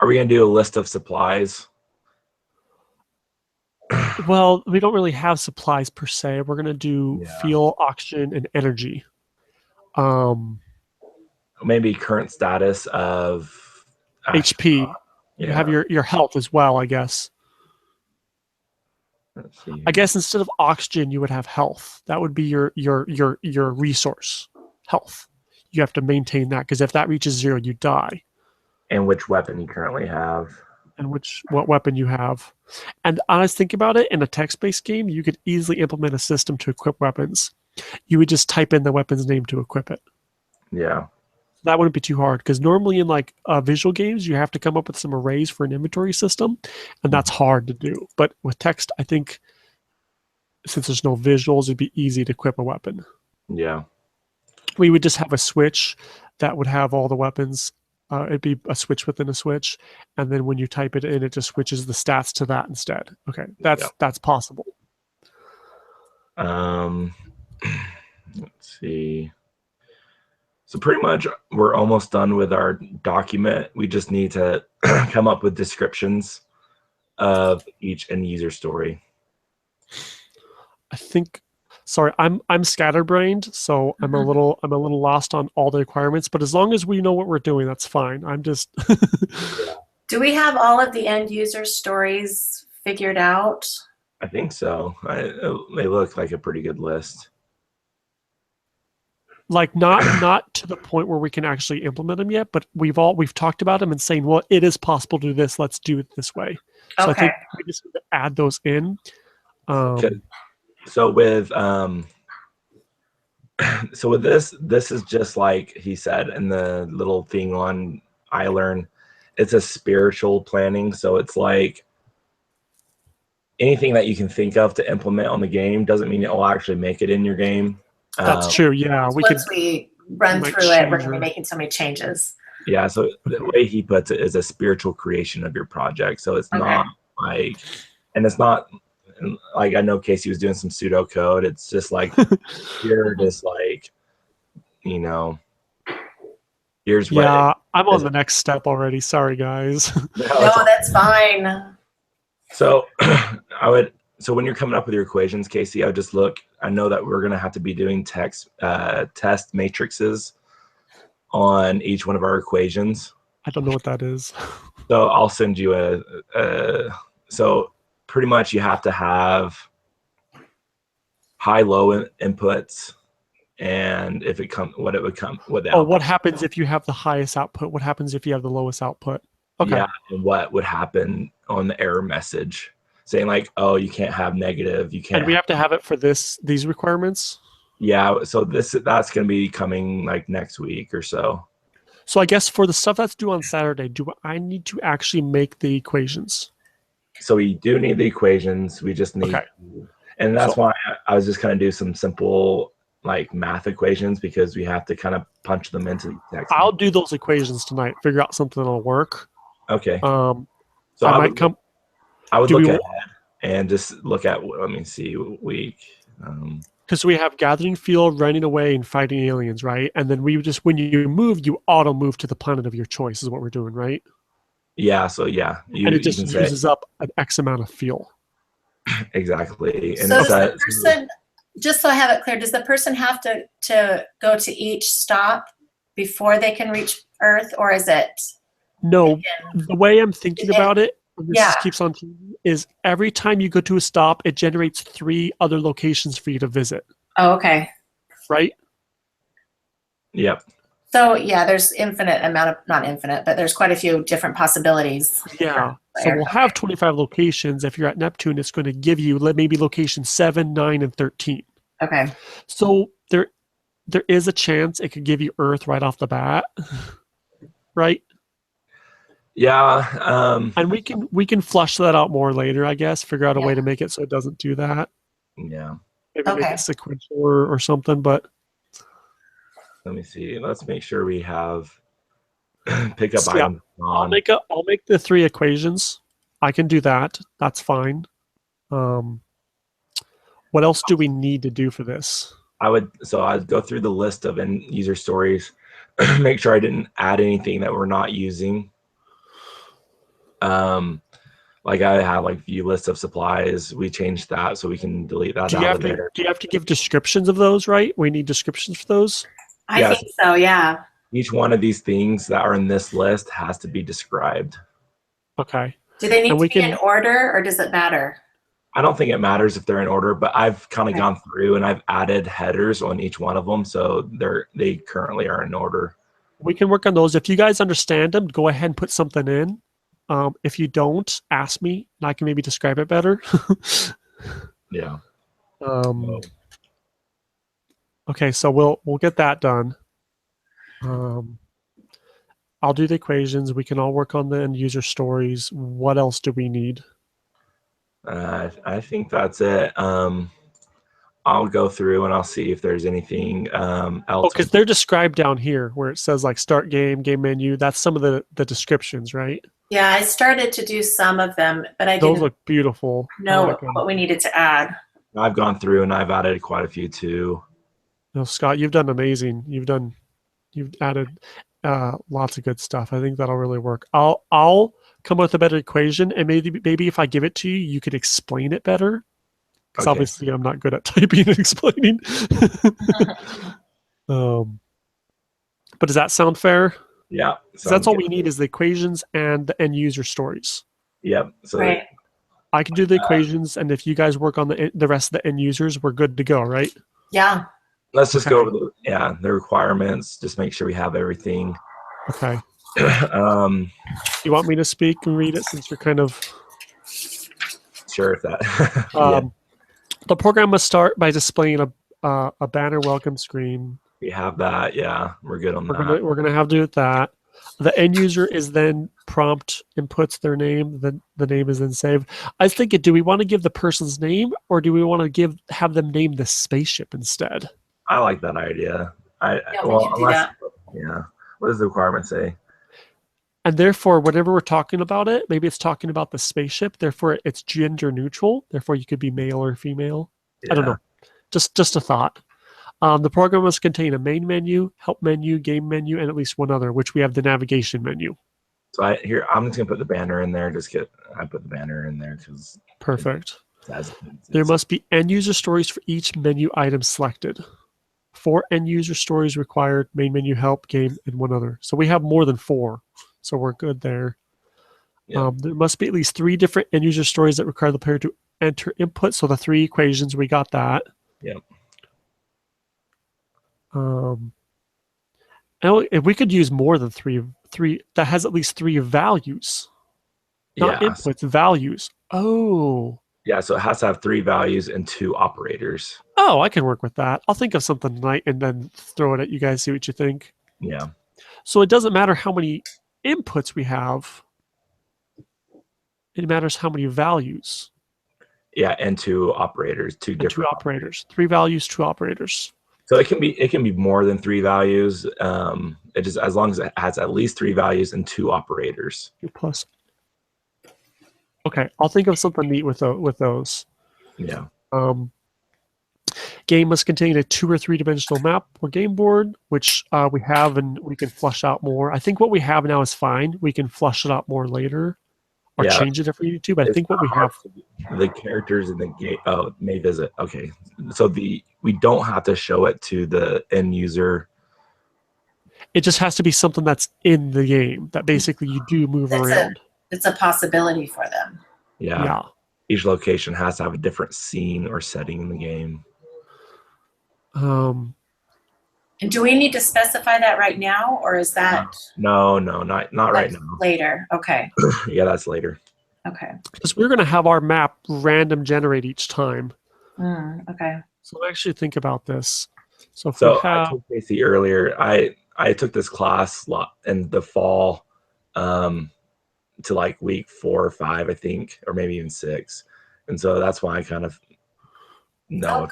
Are we going to do a list of supplies? Well, we don't really have supplies per se. We're going to do fuel, oxygen, and energy. Maybe current status of HP. You have your health as well, I guess. Let's see. I guess instead of oxygen, you would have health. That would be your resource, health. You have to maintain that, because if that reaches 0, you die. And which weapon you currently have. And what weapon you have. And I was thinking about it, in a text-based game, you could easily implement a system to equip weapons. You would just type in the weapon's name to equip it. Yeah. That wouldn't be too hard, because normally in like visual games, you have to come up with some arrays for an inventory system, and that's hard to do. But with text, I think since there's no visuals, it'd be easy to equip a weapon. Yeah. We would just have a switch that would have all the weapons. It'd be a switch within a switch, and then when you type it in, it just switches the stats to that instead. Okay, that's possible. Let's see. So pretty much we're almost done with our document. We just need to come up with descriptions of each end user story. I think. Sorry, I'm scatterbrained, so I'm a little lost on all the requirements. But as long as we know what we're doing, that's fine. I'm just. Do we have all of the end user stories figured out? I think so. They look like a pretty good list. Like not to the point where we can actually implement them yet, but we've talked about them and saying, well, it is possible to do this. Let's do it this way. So I think we just need to add those in. So with this is just like he said in the little thing on iLearn. It's a spiritual planning, so it's like anything that you can think of to implement on the game doesn't mean it will actually make it in your game. That's true. Yeah, once we run through it, we're going to be making so many changes. Yeah, so the way he puts it is a spiritual creation of your project. So it's not like, and it's not like, I know Casey was doing some pseudocode. It's just like you're just like, here's what. Yeah, I'm on the next step already. Sorry, guys. No, that's fine. So so when you're coming up with your equations, Casey, I would just look. I know that we're going to have to be doing test matrices on each one of our equations. I don't know what that is. So I'll send you so pretty much you have to have high-low inputs, and if it comes, what happens if you have the highest output? What happens if you have the lowest output? Okay. Yeah, and what would happen on the error message, saying like, oh, you can't have negative, you can't. And we have to have it for these requirements. Yeah, so that's going to be coming like next week or so. So I guess for the stuff that's due on Saturday, do I need to actually make the equations? So we do need the equations. We just need, and that's why I was just kind of do some simple like math equations because we have to kind of punch them into the text. I'll do those equations tonight. Figure out something that'll work. Okay. So I might come. I would look ahead and just look at. Let me see week. Because we have gathering field, running away, and fighting aliens, right? And then we just, when you move, you auto move to the planet of your choice. Is what we're doing, right? Yeah. So yeah, and it just uses up an X amount of fuel. Exactly. And so does the person, just so I have it clear, does the person have to go to each stop before they can reach Earth, or is it? No, the way I'm thinking about it, this keeps on, is every time you go to a stop, it generates 3 other locations for you to visit. Oh, okay. Right? Yep. So yeah, there's infinite amount of, not infinite, but there's quite a few different possibilities. Yeah. So we'll have 25 locations. If you're at Neptune, it's going to give you maybe location 7, 9, and 13. Okay. So there is a chance it could give you Earth right off the bat. Right? Yeah. And we can flush that out more later, I guess. Figure out a way to make it so it doesn't do that. Yeah. Maybe make it sequential or something, but let me see. Let's make sure we have pickup items. I'll make the 3 equations. I can do that. That's fine. What else do we need to do for this? I'd go through the list of end user stories, make sure I didn't add anything that we're not using. Like I have like view list of supplies. We changed that so we can delete that out of there. Do you have to give descriptions of those, right? We need descriptions for those? I think so, yeah. Each one of these things that are in this list has to be described. Okay. Do they need to be in order, or does it matter? I don't think it matters if they're in order, but I've kind of gone through and I've added headers on each one of them, so they currently are in order. We can work on those. If you guys understand them, go ahead and put something in. If you don't, ask me, and I can maybe describe it better. Yeah. Okay, so we'll get that done. I'll do the equations. We can all work on the end user stories. What else do we need? I think that's it. I'll go through and I'll see if there's anything else. Oh, because they're described down here where it says like start game, game menu. That's some of the descriptions, right? Yeah, I started to do some of them, but I didn't. Those look beautiful. Know what we needed to add. I've gone through and I've added quite a few too. No, Scott, you've done amazing. You've added lots of good stuff. I think that'll really work. I'll come up with a better equation, and maybe if I give it to you, you could explain it better. Because obviously I'm not good at typing and explaining. But does that sound fair? Yeah. So that's all we need is the equations and the end user stories. Yep. So I can do the equations, and if you guys work on the rest of the end users, we're good to go, right? Yeah. Let's just go over the requirements. Just make sure we have everything. Okay. You want me to speak and read it since you're kind of sure if that. The program must start by displaying a banner welcome screen. We have that. Yeah, we're good on that. We're gonna have to do that. The end user is then prompt inputs their name. The name is then saved. I was thinking, do we want to give the person's name, or do we want to have them name the spaceship instead? I like that idea. We can do that. Yeah. What does the requirement say? And therefore, whenever we're talking about it, maybe it's talking about the spaceship. Therefore, it's gender neutral. Therefore, you could be male or female. Yeah. I don't know. Just a thought. The program must contain a main menu, help menu, game menu, and at least one other, which we have the navigation menu. So I'm just gonna put the banner in there. I put the banner in there because perfect. There must be end user stories for each menu item selected. 4 end user stories required: main menu, help, game, and one other. So we have more than 4. So we're good there. Yep. There must be at least 3 different end user stories that require the player to enter input. So the 3 equations, we got that. Yep. And if we could use more than 3 that has at least 3 values, not inputs, values. Oh. Yeah, so it has to have 3 values and 2 operators. Oh, I can work with that. I'll think of something tonight and then throw it at you guys, see what you think. Yeah. So it doesn't matter how many inputs we have. It matters how many values. Yeah, and 2 operators, 2 and different 2 operators. 3 values, 2 operators. So it can be more than 3 values. It just as long as it has at least 3 values and 2 operators. 2 plus. Okay, I'll think of something neat with those. Yeah. Game must contain a 2 or 3 dimensional map or game board, which we have, and we can flush out more. I think what we have now is fine. We can flush it out more later or change it if we need to, but I think what we have... The characters in the game, may visit. Okay. So we don't have to show it to the end user. It just has to be something that's in the game that basically you do move around. It's a possibility for them. Yeah. Each location has to have a different scene or setting in the game. And do we need to specify that right now, or is that... No, not right now. Later. Okay. Yeah, that's later. Okay. Because we're going to have our map random generate each time. Okay. So actually think about this. So if I told Casey earlier, I took this class in the fall to like week 4 or 5, I think, or maybe even 6. And so that's why I kind of know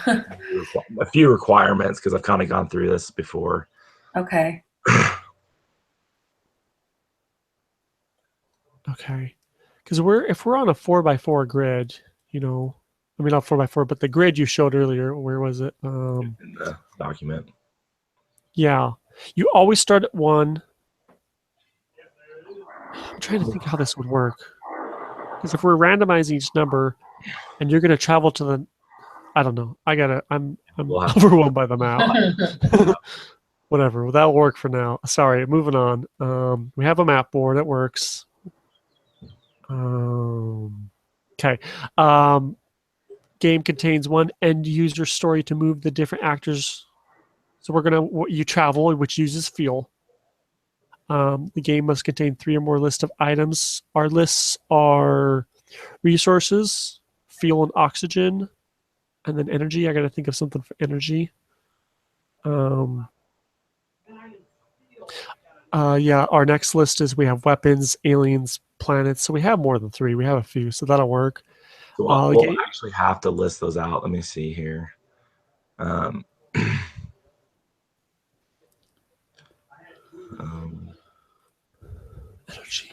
a few requirements, because I've kind of gone through this before. Okay. Okay. Because if we're on a 4x4 grid, I mean, not 4x4, but the grid you showed earlier, where was it? In the document. Yeah. You always start at 1. I'm trying to think how this would work. Because if we're randomizing each number and you're going to travel to the... I don't know. I'm overwhelmed by the map. Whatever. That'll work for now. Sorry, moving on. We have a map board. It works. Okay. Game contains 1 end user story to move the different actors. So you travel, which uses fuel. The game must contain 3 or more lists of items. Our lists are resources, fuel and oxygen, and then energy. I got to think of something for energy. Our next list is we have weapons, aliens, planets. So we have more than 3. We have a few, so that'll work. So we'll actually have to list those out. Let me see here. Energy.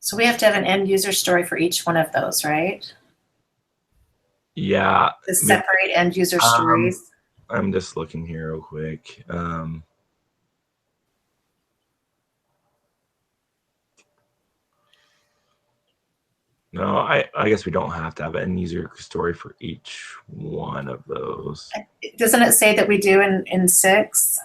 So we have to have an end user story for each one of those, right? Yeah. To separate end user stories. I'm just looking here real quick. No, I guess we don't have to have an end user story for each one of those. Doesn't it say that we do in 6?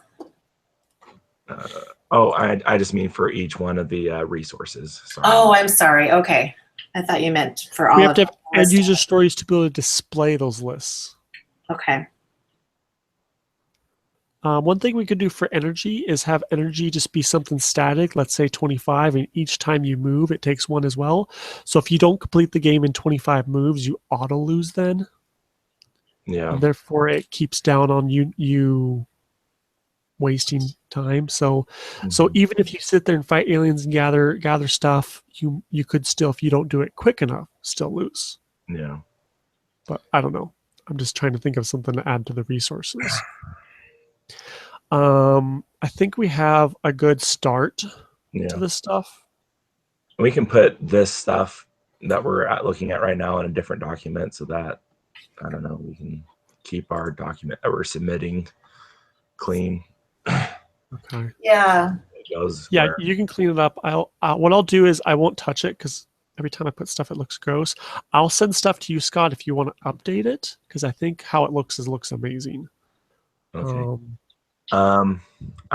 I just mean for each one of the resources. Sorry. Oh, I'm sorry. Okay. I thought you meant for all we of have to have end user stories to be able to display those lists. Okay. One thing we could do for energy is have energy just be something static, let's say 25, and each time you move, it takes 1 as well. So if you don't complete the game in 25 moves, you auto lose then. Yeah. And therefore, it keeps down on you wasting time. So even if you sit there and fight aliens and gather stuff, you could still, if you don't do it quick enough, still lose. Yeah. But I don't know. I'm just trying to think of something to add to the resources. I think we have a good start to this stuff. We can put this stuff that we're looking at right now in a different document so that, I don't know, we can keep our document that we're submitting clean. Okay. Yeah. You can clean it up. What I'll do is I won't touch it because every time I put stuff, it looks gross. I'll send stuff to you, Scott, if you want to update it, because I think how it looks amazing. Okay. I'm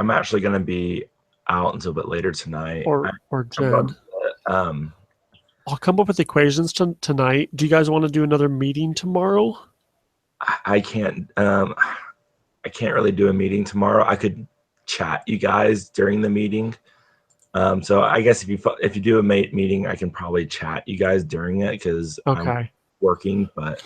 actually going to be out until a bit later tonight. Or Jen. I'll come up with equations tonight. Do you guys want to do another meeting tomorrow? I can't really do a meeting tomorrow. I could chat you guys during the meeting. So I guess if you do a meeting, I can probably chat you guys during it because I'm working. But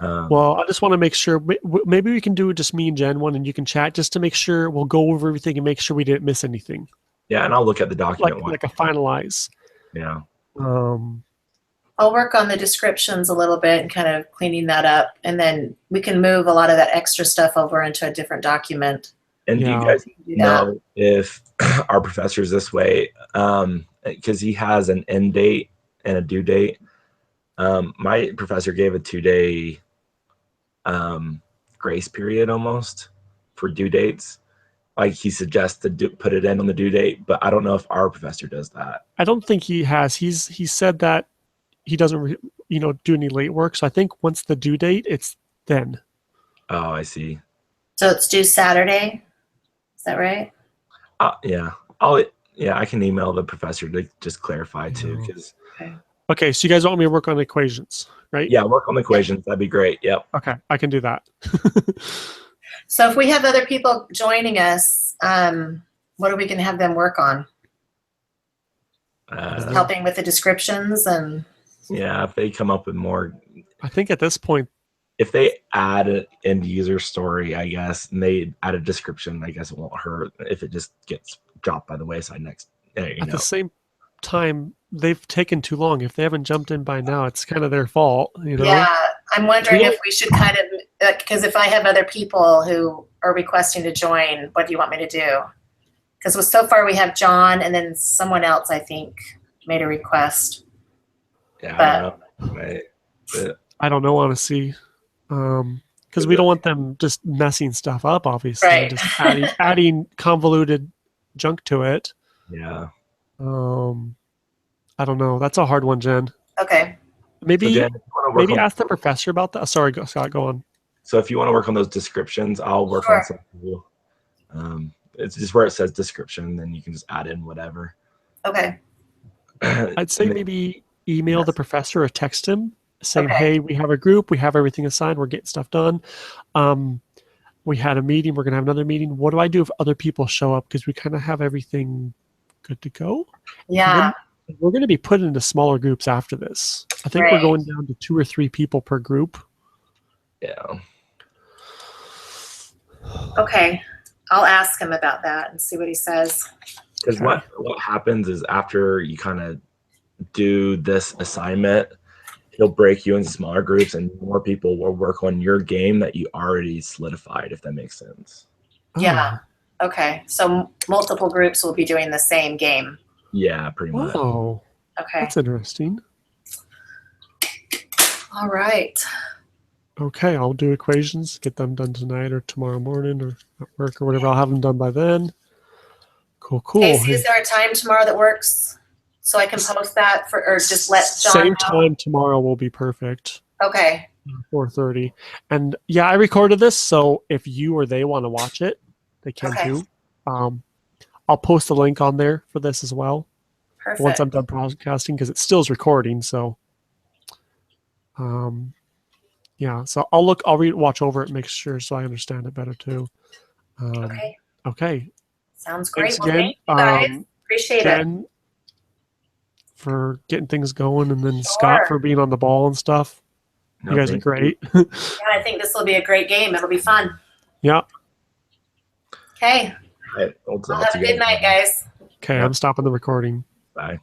well, I just want to make sure. Maybe we can do just me and Jen one, and you can chat just to make sure we'll go over everything and make sure we didn't miss anything. Yeah, and I'll look at the document like a finalize. Yeah. I'll work on the descriptions a little bit and kind of cleaning that up. And then we can move a lot of that extra stuff over into a different document. And do you guys know if our professor's this way? Because he has an end date and a due date. My professor gave a 2-day grace period almost for due dates. Like he suggests to put it in on the due date, but I don't know if our professor does that. I don't think he has. He said that he doesn't, do any late work. So I think once the due date, it's then. Oh, I see. So it's due Saturday. Is that right? Yeah. I can email the professor to just clarify too. Okay, so you guys want me to work on equations, right? Yeah, work on the equations. That'd be great. Yep. Okay, I can do that. So if we have other people joining us, what are we going to have them work on? Helping with the descriptions and. Yeah, if they come up with more. I think at this point, if they add an end user story, I guess, and they add a description, I guess it won't hurt if it just gets dropped by the wayside next. At the same time, they've taken too long. If they haven't jumped in by now, it's kind of their fault, Yeah, I'm wondering if we should kind of, because if I have other people who are requesting to join, what do you want me to do? Because so far we have John and then someone else, I think, made a request. Yeah, I don't know. Right. I don't know, honestly. Because we don't want them just messing stuff up, obviously. Right. Just adding convoluted junk to it. Yeah. I don't know. That's a hard one, Jen. Okay. Maybe so Jen, ask the professor about that. Sorry, Scott, go on. So if you want to work on those descriptions, I'll work on some for you. It's just where it says description, then you can just add in whatever. Okay. I'd say maybe email the professor or text him saying, hey, we have a group, we have everything assigned, we're getting stuff done. We had a meeting, we're going to have another meeting. What do I do if other people show up? Because we kind of have everything good to go. Yeah. We're going to be put into smaller groups after this. I think we're going down to 2 or 3 people per group. Yeah. Okay. I'll ask him about that and see what he says. Because what happens is after you kind of do this assignment, he'll break you into smaller groups and more people will work on your game that you already solidified, if that makes sense. Yeah. Okay. So multiple groups will be doing the same game. Yeah, pretty much. Oh, okay. That's interesting. All right. Okay, I'll do equations, get them done tonight or tomorrow morning or at work or whatever. I'll have them done by then. Cool. Casey, is there a time tomorrow that works so I can post that or just let John Same know? time tomorrow will be perfect. Okay. 4:30. And yeah, I recorded this, so if you or they want to watch it, they can too. I'll post a link on there for this as well. Perfect. Once I'm done broadcasting, because it still is recording. So, yeah. So I'll watch over it, make sure so I understand it better too. Okay. Sounds great. Thanks well, again. thank you guys. Appreciate Jen, it. For getting things going, and then Scott for being on the ball and stuff. You guys are great. Yeah, I think this will be a great game. It'll be fun. Yeah. Okay. Right. Have a good night, guys. Okay, I'm stopping the recording. Bye.